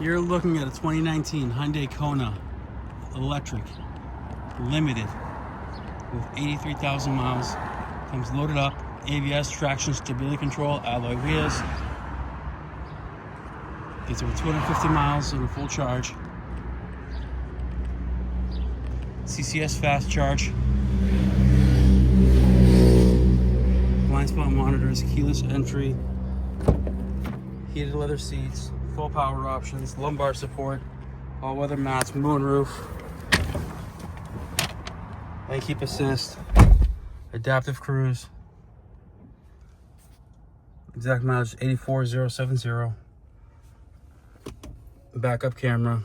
You're looking at a 2019 Hyundai Kona Electric Limited with 83,000 miles. Comes loaded up, ABS, traction, stability control, alloy wheels. Gets over 250 miles on a full charge. CCS fast charge. Blind spot monitors, keyless entry, heated leather seats, full power options, lumbar support, all-weather mats, moonroof, lane keep assist, adaptive cruise, exact mileage 84,070, backup camera,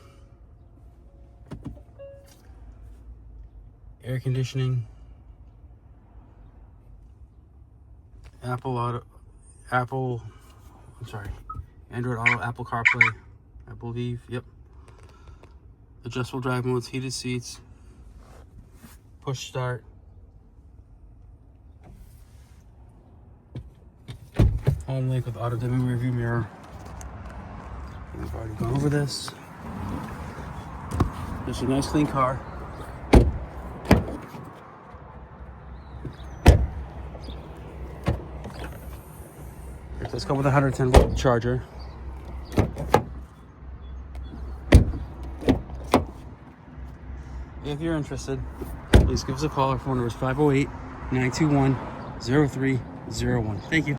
air conditioning, Android Auto, Apple Carplay, I believe, yep. Adjustable drive modes, heated seats, push start. Home link with auto dimming rearview mirror. We've already gone over this. It's a nice clean car. It does come with a 110-volt charger. If you're interested, please give us a call. Our phone number is 508-921-0301. Thank you.